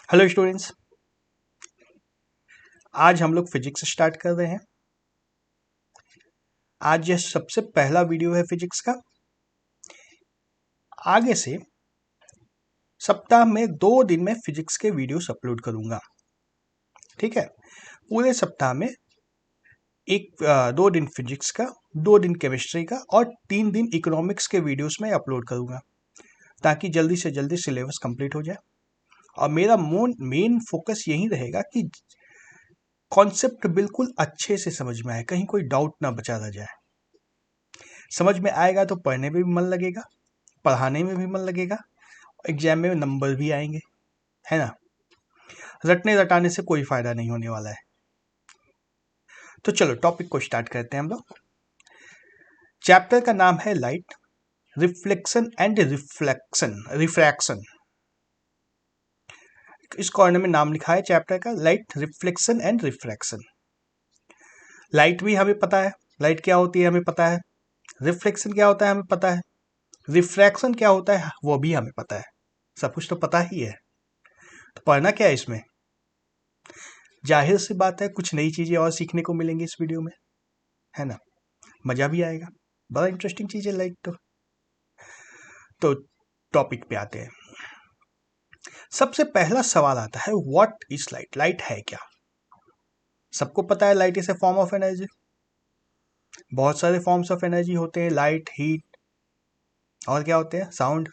Hello students, आज हम लोग फिजिक्स स्टार्ट कर रहे हैं। आज यह सबसे पहला वीडियो है फिजिक्स का। आगे से सप्ताह में 2 दिन में फिजिक्स के वीडियोस अपलोड करूंगा। ठीक है, पूरे सप्ताह में 2 दिन फिजिक्स का, 2 दिन केमिस्ट्री का और 3 दिन इकोनॉमिक्स के वीडियोस में अपलोड करूंगा, ताकि जल्दी से जल्दी सिलेबस कंप्लीट हो जाए। और मेरा मेन फोकस यही रहेगा कि कॉन्सेप्ट बिल्कुल अच्छे से समझ में आए, कहीं कोई डाउट ना बचा रह जाए। समझ में आएगा तो पढ़ने में भी मन लगेगा, पढ़ाने में भी मन लगेगा, एग्जाम में नंबर भी आएंगे, है ना। रटने रटाने से कोई फायदा नहीं होने वाला है। तो चलो टॉपिक को स्टार्ट करते हैं हम लोग। चैप्टर का नाम है लाइट, रिफ्लेक्शन एंड रिफ्रैक्शन। इस कॉर्नर में नाम लिखा है चैप्टर का, light, reflection and refraction. Light भी हमें पता है, लाइट क्या होती है हमें पता है, रिफ्लेक्शन क्या होता है हमें पता है, रिफ्रैक्शन क्या होता है वो भी हमें पता है। सब कुछ तो पता ही है, तो पढ़ना क्या है इसमें। जाहिर सी बात है, कुछ नई चीजें और सीखने को मिलेंगी इस वीडियो में, है ना। मजा भी आएगा, बड़ा इंटरेस्टिंग चीज है लाइट तो टॉपिक पे आते हैं। सबसे पहला सवाल आता है, व्हाट इज लाइट। लाइट है क्या। सबको पता है light is a form of energy. बहुत सारे फॉर्म्स ऑफ एनर्जी होते हैं, लाइट, हीट, और क्या होते हैं, sound,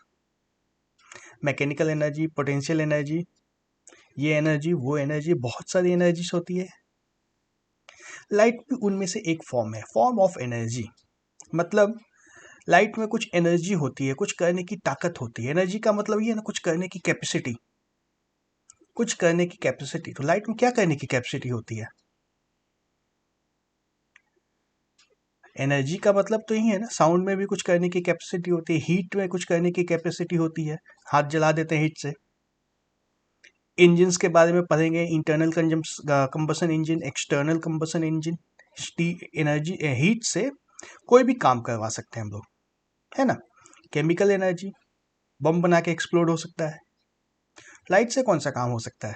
mechanical energy, potential energy, ये एनर्जी वो एनर्जी, बहुत सारी एनर्जीज होती है। लाइट भी उनमें से एक फॉर्म है, फॉर्म ऑफ एनर्जी। मतलब लाइट में कुछ एनर्जी होती है, कुछ करने की ताकत होती है। एनर्जी का मतलब ये है ना, कुछ करने की कैपेसिटी, कुछ करने की कैपेसिटी। तो लाइट में क्या करने की कैपेसिटी होती है। एनर्जी का मतलब तो यही है ना, साउंड में भी कुछ करने की कैपेसिटी होती है, हीट में कुछ करने की कैपेसिटी होती है, हाथ जला देते हैं हीट से। इंजन्स के बारे में पढ़ेंगे, internal combustion engine, external combustion engine. Energy heat से कोई भी काम करवा सकते हैं हम लोग, है ना। केमिकल एनर्जी, बम बना के एक्सप्लोड हो सकता है। लाइट से कौन सा काम हो सकता है।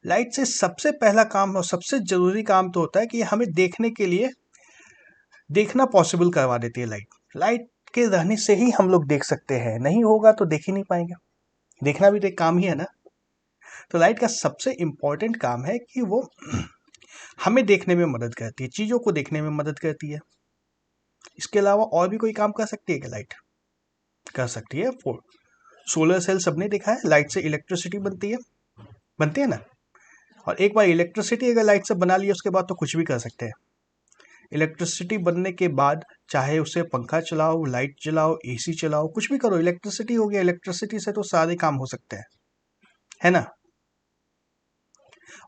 लाइट से सबसे पहला काम और सबसे जरूरी काम तो होता है कि हमें देखने के लिए, देखना पॉसिबल करवा देती है लाइट। लाइट के रहने से ही हम लोग देख सकते हैं, नहीं होगा तो देख ही नहीं पाएंगे। देखना भी तो एक काम ही है ना। तो लाइट का सबसे इंपॉर्टेंट काम है कि वो हमें देखने में मदद करती है, चीजों को देखने में मदद करती है। इसके अलावा और भी कोई काम कर सकती है क्या लाइट। कर सकती है। सोलर सेल सबने देखा है, लाइट से इलेक्ट्रिसिटी बनती है ना। और एक बार इलेक्ट्रिसिटी अगर लाइट से बना ली उसके बाद तो कुछ भी कर सकते हैं। इलेक्ट्रिसिटी बनने के बाद चाहे उससे पंखा चलाओ, लाइट चलाओ, एसी चलाओ, कुछ भी करो, इलेक्ट्रिसिटी हो गया। इलेक्ट्रिसिटी से तो सारे काम हो सकते हैं, है ना।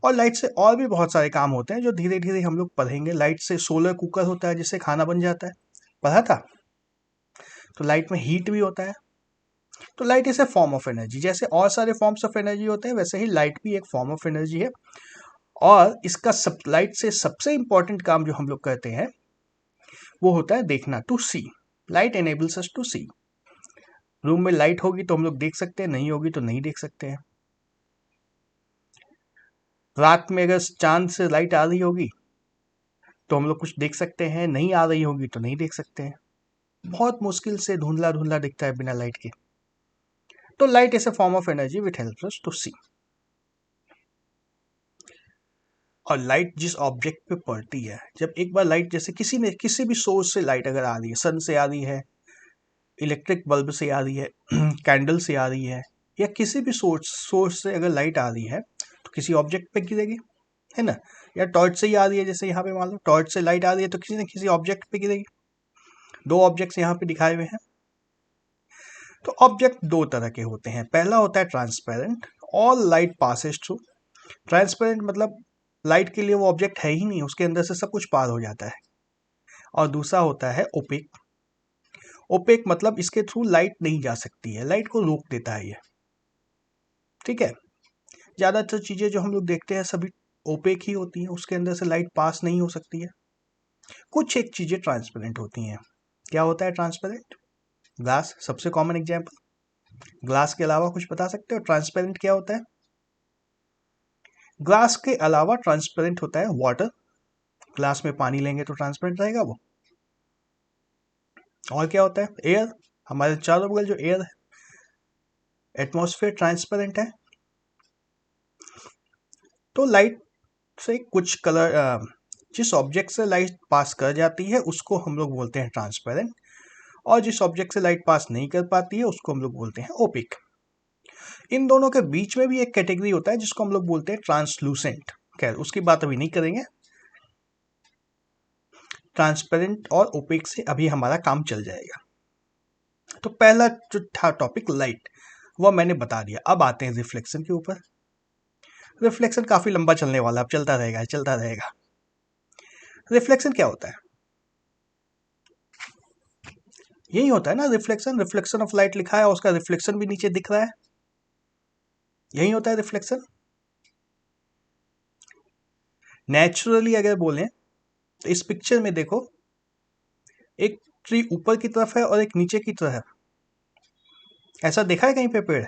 और लाइट से और भी बहुत सारे काम होते हैं जो धीरे धीरे हम लोग पढ़ेंगे। लाइट से सोलर कुकर होता है जिससे खाना बन जाता है, पढ़ा था। तो लाइट में हीट भी होता है। तो light is a form of energy. जैसे और सारे फॉर्म्स ऑफ एनर्जी होते हैं, वैसे ही लाइट भी एक फॉर्म ऑफ एनर्जी है। और इसका लाइट से सबसे इंपॉर्टेंट काम जो हम लोग करते हैं वो होता है देखना, to see. Light enables us to see. Room में लाइट होगी तो हम लोग देख सकते हैं, नहीं होगी तो नहीं देख सकते हैं। रात में अगर चांद से लाइट आ रही होगी तो हम लोग कुछ देख सकते हैं, नहीं आ रही होगी तो नहीं देख सकते हैं। बहुत मुश्किल से धुंधला धुंधला दिखता है बिना लाइट के। तो light is a form of energy which helps us to see. और लाइट जिस ऑब्जेक्ट पे पड़ती है, जब एक बार लाइट, जैसे किसी भी सोर्स से लाइट अगर आ रही है, सन से आ रही है, इलेक्ट्रिक बल्ब से आ रही है, कैंडल से आ रही है, या किसी भी सोर्स से अगर लाइट आ रही है तो किसी ऑब्जेक्ट पे गिरेगी, है ना। या टॉर्च से ही आ रही है, जैसे यहाँ पे मान लो टॉर्च से लाइट आ रही है तो किसी न किसी ऑब्जेक्ट पे गिरेगी। 2 ऑब्जेक्ट्स यहाँ पे दिखाए हुए हैं। तो ऑब्जेक्ट 2 तरह के होते हैं। पहला होता है transparent, all light passes through. Transparent मतलब लाइट के लिए वो ऑब्जेक्ट है ही नहीं, उसके अंदर से सब कुछ पार हो जाता है। और दूसरा होता है ओपेक। ओपेक मतलब इसके थ्रू लाइट नहीं जा सकती है, लाइट को रोक देता है ये। ठीक है, ज्यादातर चीजें जो हम लोग देखते हैं सभी ओपेक ही होती हैं, उसके अंदर से लाइट पास नहीं हो सकती है। कुछ एक चीजें ट्रांसपेरेंट होती हैं। क्या होता है ट्रांसपेरेंट। ग्लास सबसे कॉमन एग्जाम्पल। ग्लास के अलावा कुछ बता सकते हो ट्रांसपेरेंट क्या होता है? ग्लास के अलावा ट्रांसपेरेंट होता है वाटर। ग्लास में पानी लेंगे तो ट्रांसपेरेंट रहेगा वो। और क्या होता है? एयर। हमारे चारों बगल जो एयर है, एटमॉस्फेयर ट्रांसपेरेंट है। तो लाइट से कुछ कलर, जिस ऑब्जेक्ट से लाइट पास कर जाती है उसको हम लोग बोलते हैं ट्रांसपेरेंट, और जिस ऑब्जेक्ट से लाइट पास नहीं कर पाती है उसको हम लोग बोलते हैं ओपेक। इन दोनों के बीच में भी एक कैटेगरी होता है जिसको हम लोग बोलते हैं ट्रांसलूसेंट। खैर उसकी बात अभी नहीं करेंगे। ट्रांसपेरेंट और ओपेक से अभी हमारा काम चल जाएगा। तो पहला जो था टॉपिक लाइट, वह मैंने बता दिया। अब आते हैं रिफ्लेक्शन के ऊपर। रिफ्लेक्शन काफी लंबा चलने वाला, अब चलता रहेगा चलता रहेगा। रिफ्लेक्शन क्या होता है? यही होता है ना रिफ्लेक्शन। रिफ्लेक्शन ऑफ लाइट लिखा है और उसका रिफ्लेक्शन भी नीचे दिख रहा है, यही होता है रिफ्लेक्शन। नेचुरली अगर बोलें तो इस पिक्चर में देखो, एक ट्री ऊपर की तरफ है और एक नीचे की तरफ है। ऐसा देखा है कहीं पे पेड़?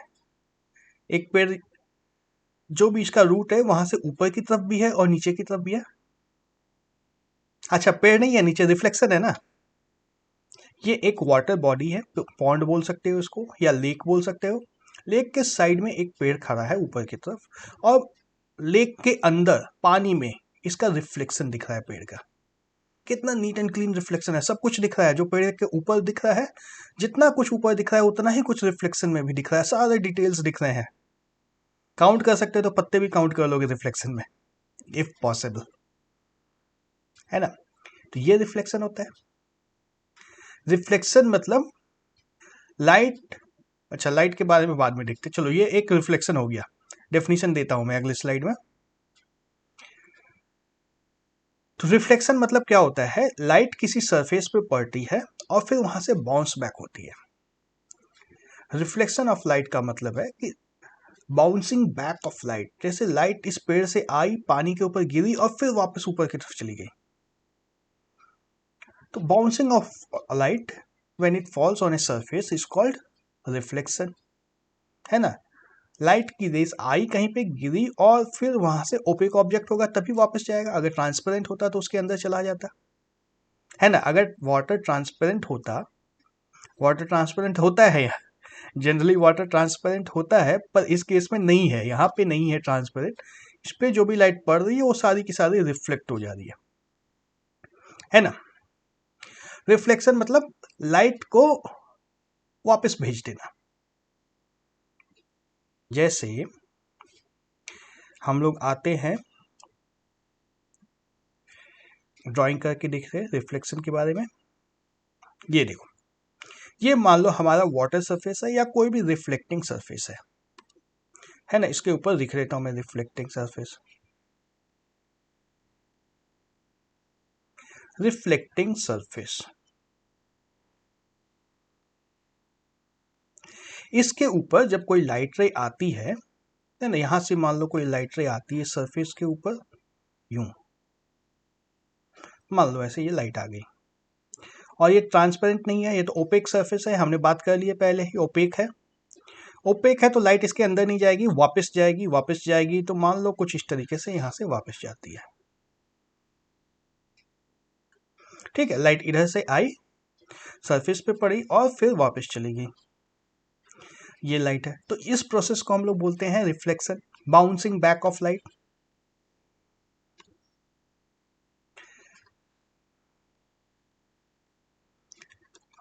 एक पेड़ जो भी इसका रूट है वहां से ऊपर की तरफ भी है और नीचे की तरफ भी है। अच्छा, पेड़ नहीं है, नीचे रिफ्लेक्शन है ना। ये एक वाटर बॉडी है, पॉन्ड बोल सकते हो इसको या लेक बोल सकते हो। लेक के साइड में एक पेड़ खड़ा है ऊपर की तरफ, और लेक के अंदर पानी में इसका रिफ्लेक्शन दिख रहा है पेड़ का। कितना नीट एंड क्लीन रिफ्लेक्शन है, सब कुछ दिख रहा है जो पेड़ के ऊपर दिख रहा है। जितना कुछ ऊपर दिख रहा है उतना ही कुछ रिफ्लेक्शन में भी दिख रहा है, सारे डिटेल्स दिख रहे हैं। काउंट कर सकते हो तो पत्ते भी काउंट कर लोगे रिफ्लेक्शन में, इफ पॉसिबल, है ना। तो ये रिफ्लेक्शन होता है। रिफ्लेक्शन मतलब लाइट, अच्छा लाइट के बारे में बाद में देखते, चलो ये एक रिफ्लेक्शन हो गया। डेफिनेशन देता हूं मैं अगले स्लाइड में। तो रिफ्लेक्शन मतलब क्या होता है? लाइट किसी सरफेस पे पड़ती है और फिर वहां से बाउंस बैक होती है। रिफ्लेक्शन ऑफ लाइट का मतलब है कि बाउंसिंग बैक ऑफ लाइट, जैसे लाइट इस पेड़ से आई, पानी के ऊपर गिरी और फिर वापस ऊपर की तरफ चली गई। तो bouncing off light when it falls on a surface is called reflection, है ना। लाइट की रेस आई कहीं पे, गिरी और फिर वहां से ओपेक ऑब्जेक्ट होगा तभी वापस जाएगा। अगर ट्रांसपेरेंट होता तो उसके अंदर चला जाता, है ना। अगर वाटर ट्रांसपेरेंट होता, वाटर ट्रांसपेरेंट होता है, जनरली वाटर ट्रांसपेरेंट होता है, पर इस केस में नहीं है, यहाँ पे नहीं है ट्रांसपेरेंट। इस पे जो भी लाइट पड़ रही है वो सारी की सारी रिफ्लेक्ट हो जा रही है ना। रिफ्लेक्शन मतलब लाइट को वापस भेज देना। जैसे हम लोग आते हैं, ड्राइंग करके देख रहे हैं रिफ्लेक्शन के बारे में। ये देखो, ये मान लो हमारा वाटर सरफेस है या कोई भी रिफ्लेक्टिंग सरफेस है ना। इसके ऊपर दिख लेता हूं मैं रिफ्लेक्टिंग सरफेस। रिफ्लेक्टिंग सरफेस, इसके ऊपर जब कोई लाइट रे आती है ना, यहां से मान लो कोई लाइट रे आती है सरफेस के ऊपर, यूं मान लो ऐसे ये लाइट आ गई, और ये ट्रांसपेरेंट नहीं है, ये तो ओपेक सरफेस है, हमने बात कर ली है पहले ही, ओपेक है। ओपेक है तो लाइट इसके अंदर नहीं जाएगी, वापस जाएगी, वापस जाएगी। तो मान लो कुछ इस तरीके से यहां से वापस जाती है, ठीक है। लाइट इधर से आई, सरफेस पे पड़ी और फिर वापस चली गई, ये लाइट है। तो इस प्रोसेस को हम लोग बोलते हैं reflection, bouncing back of light.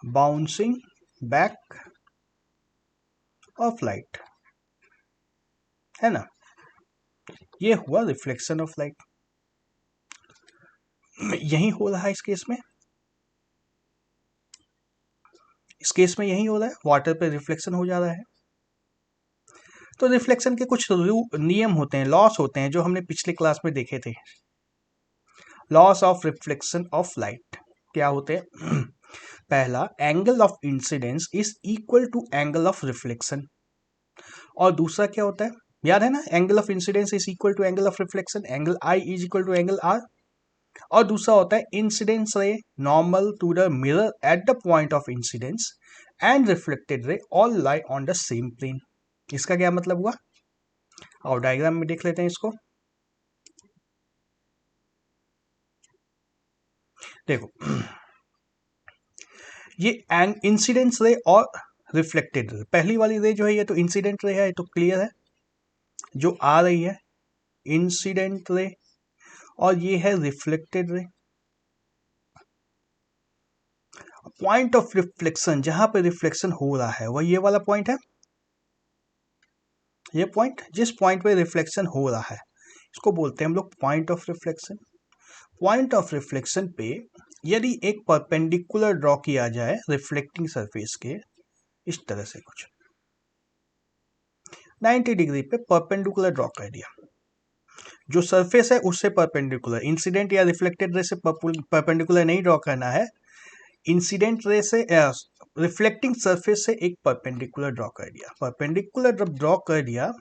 Bouncing back of light, है ना। ये हुआ रिफ्लेक्शन ऑफ लाइट। यही हो रहा है इस केस में, इस केस में यही हो रहा है, वाटर पे रिफ्लेक्शन हो जा रहा है। तो रिफ्लेक्शन के कुछ नियम होते हैं, लॉस होते हैं, जो हमने पिछले क्लास में देखे थे। Laws of reflection of light क्या होते हैं? पहला, angle of incidence is equal to angle of reflection. और दूसरा क्या होता है, याद है ना, angle of incidence is equal to angle of reflection, angle I is equal to angle R. और दूसरा होता है incidence ray normal to the mirror at the point of incidence and reflected ray all lie on the same plane. इसका क्या मतलब हुआ, और diagram में देख लेते हैं इसको। देखो ये इंसिडेंस रे और रिफ्लेक्टेड रे, पहली वाली रे जो है ये तो इंसिडेंट रे है, ये तो क्लियर है, जो आ रही है इंसिडेंट रे, और ये है reflected ray. Point of reflection, जहां पे रिफ्लेक्शन हो रहा है वह ये वाला पॉइंट है, ये पॉइंट, जिस पॉइंट पे रिफ्लेक्शन हो रहा है इसको बोलते हैं हम लोग point of reflection. Point of reflection पे यदि एक परपेंडिकुलर ड्रॉ किया जाए रिफ्लेक्टिंग सरफेस के, इस तरह से कुछ 90 डिग्री पे परपेंडिकुलर ड्रॉ कर दिया, जो सरफेस है उससे परपेंडिकुलर, इंसिडेंट या रिफ्लेक्टेड रे से परपेंडिकुलर नहीं ड्रॉ करना है, इंसिडेंट रे से रिफ्लेक्टिंग सरफेस से एक परपेंडिकुलर ड्रॉ कर दिया। परपेंडिकुलर जब ड्रॉ कर दिया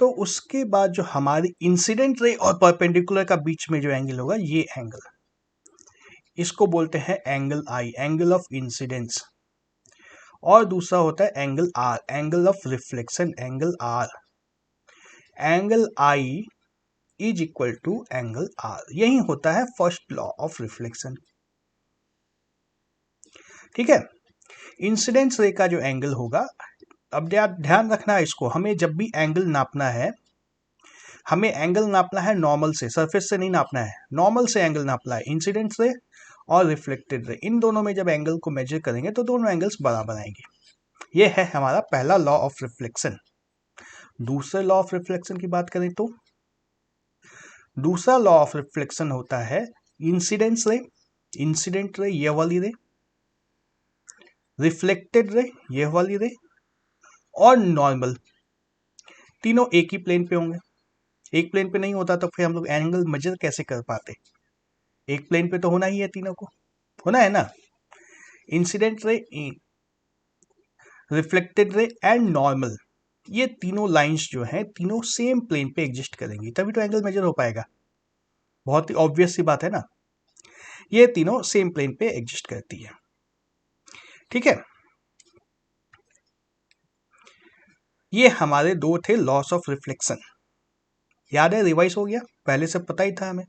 तो उसके बाद जो हमारी इंसिडेंट रे और परपेंडिकुलर का बीच में जो एंगल होगा ये एंगल, इसको बोलते हैं angle I, angle of incidence. और दूसरा होता है angle R, angle of reflection, angle R. Angle I is equal to angle R, यही होता है फर्स्ट लॉ ऑफ रिफ्लेक्शन। ठीक है, इंसिडेंस रे का जो एंगल होगा, अब ध्यान रखना है इसको, हमें जब भी एंगल नापना है, हमें एंगल नापना है नॉर्मल से, सरफेस से नहीं नापना है, नॉर्मल से एंगल नापना है। इंसिडेंट रे और रिफ्लेक्टेड रे, इन दोनों में जब एंगल को मेजर करेंगे तो दोनों एंगल्स बराबर आएंगे। ये है हमारा पहला लॉ ऑफ रिफ्लेक्शन। दूसरे लॉ ऑफ रिफ्लेक्शन की बात करें तो दूसरा लॉ ऑफ रिफ्लेक्शन होता है इंसिडेंस रे, इंसिडेंट रे ये वाली रे, रिफ्लेक्टेड रे ये वाली रे, और नॉर्मल, तीनों एक ही प्लेन पे होंगे। एक प्लेन पे नहीं होता तो फिर हम लोग एंगल मेजर कैसे कर पाते, एक प्लेन पे तो होना ही है, तीनों को होना है ना। Incident ray, reflected ray and normal, ये तीनों लाइंस जो हैं तीनों सेम प्लेन पे एग्जिस्ट करेंगी, तभी तो एंगल मेजर हो पाएगा। बहुत ही ऑब्वियस सी बात है ना, ये तीनों सेम प्लेन पे एग्जिस्ट करती है। ठीक है, ये हमारे दो थे लॉस ऑफ रिफ्लेक्शन। याद है, रिवाइज हो गया, पहले से पता ही था हमें।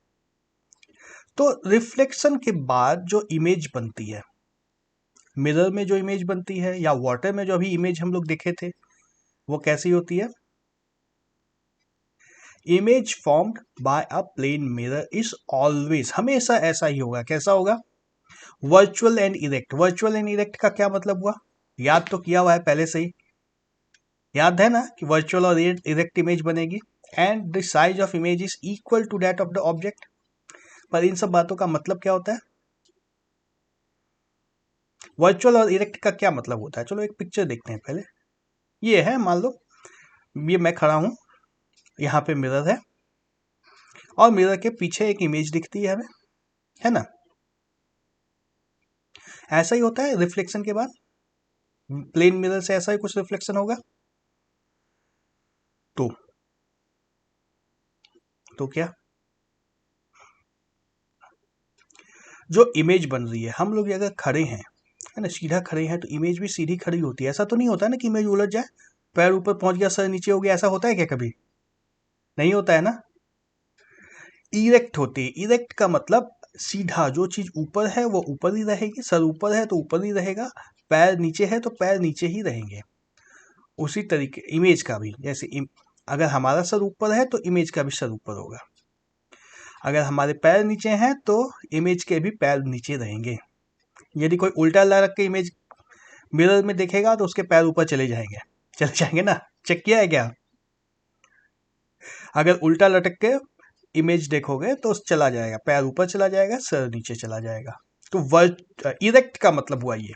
तो रिफ्लेक्शन के बाद जो इमेज बनती है, मिरर में जो इमेज बनती है या वाटर में जो अभी इमेज हम लोग देखे थे, वो कैसी होती है? Image formed by a plane mirror is always, हमेशा ऐसा ही होगा। कैसा होगा? Virtual and erect. Virtual and erect का क्या मतलब हुआ? याद तो किया हुआ है पहले से ही, याद है ना कि वर्चुअल और इरेक्ट इमेज बनेगी and the size of image is equal to that of the object. पर इन सब बातों का मतलब क्या होता है? वर्चुअल और इरेक्ट का क्या मतलब होता है? चलो एक पिक्चर देखते हैं पहले। ये है, मान लो ये मैं खड़ा हूं, यहाँ पे मिरर है और मिरर के पीछे एक इमेज दिखती है हमें, है ना। ऐसा ही होता है रिफ्लेक्शन के बाद, प्लेन मिरर से ऐसा ही कुछ रिफ्लेक्शन होगा। तो क्या, जो इमेज बन रही है, हम लोग अगर खड़े हैं, है ना, सीधा खड़े हैं तो इमेज भी सीधी खड़ी होती है। ऐसा तो नहीं होता ना कि इमेज उलट जाए, पैर ऊपर पहुंच गया सर नीचे हो गया, ऐसा होता है क्या कभी? नहीं होता है ना। इरेक्ट होती है। इरेक्ट का मतलब सीधा, जो चीज ऊपर है वो ऊपर ही रहेगी, सर ऊपर है तो ऊपर ही रहेगा, पैर नीचे है तो पैर नीचे ही रहेंगे। उसी तरीके इमेज का भी, जैसे अगर हमारा सर ऊपर है तो इमेज का भी सर ऊपर होगा, अगर हमारे पैर नीचे हैं तो इमेज के भी पैर नीचे रहेंगे। यदि कोई उल्टा लटक के इमेज मिरर में देखेगा तो उसके पैर ऊपर चले जाएंगे ना। चेक किया है क्या? अगर उल्टा लटक के इमेज देखोगे तो चला जाएगा, पैर ऊपर चला जाएगा, सर नीचे चला जाएगा। तो इरेक्ट का मतलब हुआ ये,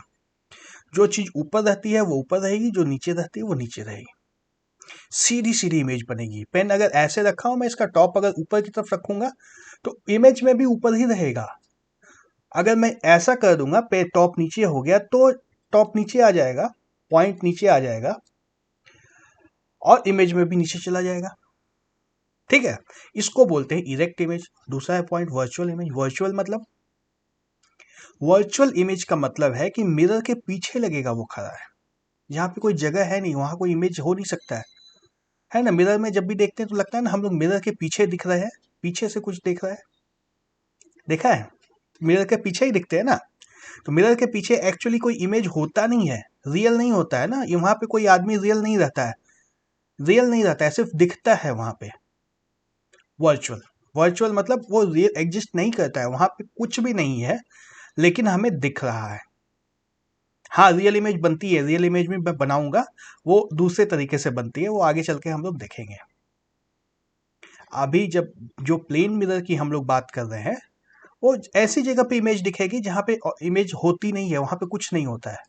जो चीज ऊपर रहती है वो ऊपर रहेगी, जो नीचे रहती है वो नीचे रहेगी, सीधी सीधी इमेज बनेगी। पेन अगर ऐसे रखा हूं मैं, इसका टॉप अगर ऊपर की तरफ रखूंगा तो इमेज में भी ऊपर ही रहेगा। अगर मैं ऐसा कर दूंगा, पे टॉप नीचे हो गया तो टॉप नीचे आ जाएगा, पॉइंट नीचे आ जाएगा और इमेज में भी नीचे चला जाएगा। ठीक है, इसको बोलते हैं इरेक्ट इमेज। दूसरा है point virtual image. Virtual image का मतलब है कि मिरर के पीछे लगेगा वो खड़ा है, जहाँ पे कोई जगह है नहीं, वहाँ कोई इमेज हो नहीं सकता है ना। मिरर में जब भी देखते हैं तो लगता है ना हम लोग मिरर के पीछे दिख रहे हैं, पीछे से कुछ देख रहा है, देखा है, मिरर के पीछे ही दिखते हैं ना। तो मिरर के पीछे एक्चुअली कोई इमेज होता नहीं है, रियल नहीं होता है ना, वहाँ पे कोई आदमी रियल नहीं रहता है, सिर्फ दिखता है वहाँ पे। वर्चुअल मतलब वो रियल एग्जिस्ट नहीं करता है, वहाँ पे कुछ भी नहीं है लेकिन हमें दिख रहा है। हाँ, रियल इमेज बनती है, रियल इमेज में मैं बनाऊंगा, वो दूसरे तरीके से बनती है, वो आगे चल के हम लोग देखेंगे। अभी जब जो प्लेन मिरर की हम लोग बात कर रहे हैं, वो ऐसी जगह पे इमेज दिखेगी जहाँ पे इमेज होती नहीं है, वहाँ पे कुछ नहीं होता है,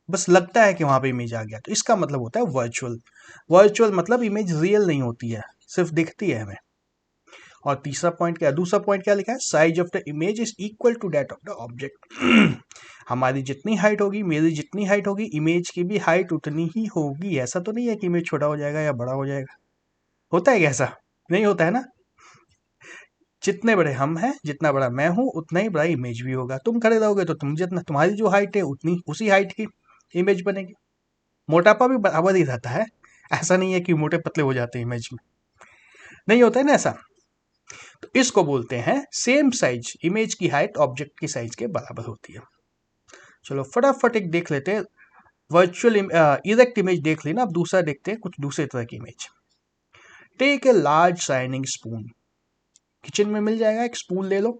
बस लगता है कि वहाँ पे इमेज आ गया, तो इसका मतलब होता है वर्चुअल मतलब इमेज रियल नहीं होती है, सिर्फ दिखती है हमें। और दूसरा पॉइंट क्या लिखा है, size of the image is equal to that of the object. हमारी जितनी हाइट होगी, मेरी जितनी हाइट होगी, इमेज की भी हाइट उतनी ही होगी। ऐसा तो नहीं है कि इमेज छोटा हो जाएगा या बड़ा हो जाएगा, होता है क्या ऐसा? नहीं होता है ना। जितने बड़े हम हैं, जितना बड़ा मैं हूं, उतना ही बड़ा इमेज भी होगा। तुम खड़े रहोगे तो तुम जितना, तुम्हारी जो हाइट है उतनी उसी हाइट की इमेज बनेगी। मोटापा भी बराबर ही रहता है, ऐसा नहीं है कि मोटे पतले हो जाते हैं इमेज में, नहीं होता है ना ऐसा। तो इसको बोलते हैं सेम साइज, इमेज की हाइट ऑब्जेक्ट की साइज के बराबर होती है। चलो फटाफट एक देख लेते हैं, वर्चुअल इरेक्ट इमेज देख लेना, अब दूसरा देखते हैं, कुछ दूसरे तरह की image. Take a large shining spoon, kitchen में मिल जाएगा, एक स्पून ले लो।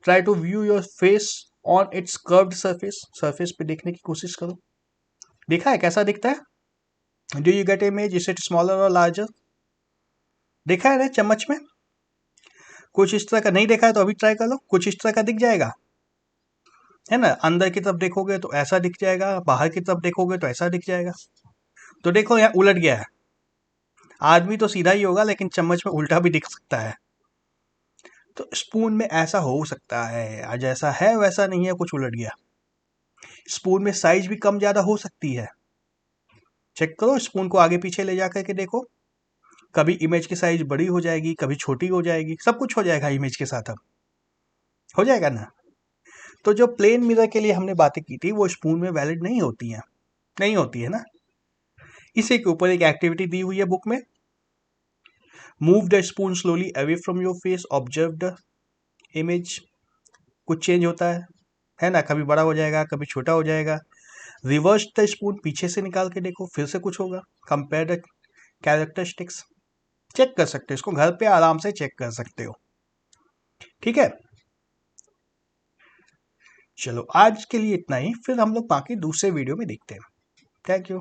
Try to view your face on its curved surface पे देखने की कोशिश करो। देखा है कैसा दिखता है? Do you get image, is it smaller और लार्जर? देखा है ना चम्मच में? कुछ इस तरह का नहीं देखा है तो अभी ट्राई कर लो, कुछ इस तरह का दिख जाएगा, है ना। अंदर की तरफ देखोगे तो ऐसा दिख जाएगा, बाहर की तरफ देखोगे तो ऐसा दिख जाएगा। तो देखो यहाँ उलट गया है, आदमी तो सीधा ही होगा लेकिन चम्मच में उल्टा भी दिख सकता है। तो स्पून में ऐसा हो सकता है, जैसा है वैसा नहीं है, कुछ उलट गया। स्पून में साइज भी कम ज्यादा हो सकती है, चेक करो, स्पून को आगे पीछे ले जा करके देखो, कभी इमेज की साइज बड़ी हो जाएगी, कभी छोटी हो जाएगी, सब कुछ हो जाएगा इमेज के साथ, अब हो जाएगा ना। तो जो प्लेन मिरर के लिए हमने बातें की थी वो स्पून में वैलिड नहीं होती हैं, नहीं होती है ना। इसी के ऊपर एक एक्टिविटी दी हुई है बुक में, move the spoon slowly away from your face, observe the image. कुछ चेंज होता है ना, कभी बड़ा हो जाएगा, कभी छोटा हो जाएगा। रिवर्स द स्पून, पीछे से निकाल के देखो, फिर से कुछ होगा। कंपेयर द कैरेक्टरिस्टिक्स, चेक कर सकते हो इसको, घर पे आराम से चेक कर सकते हो, ठीक है। चलो आज के लिए इतना ही, फिर हम लोग बाकी दूसरे वीडियो में देखते हैं। Thank you.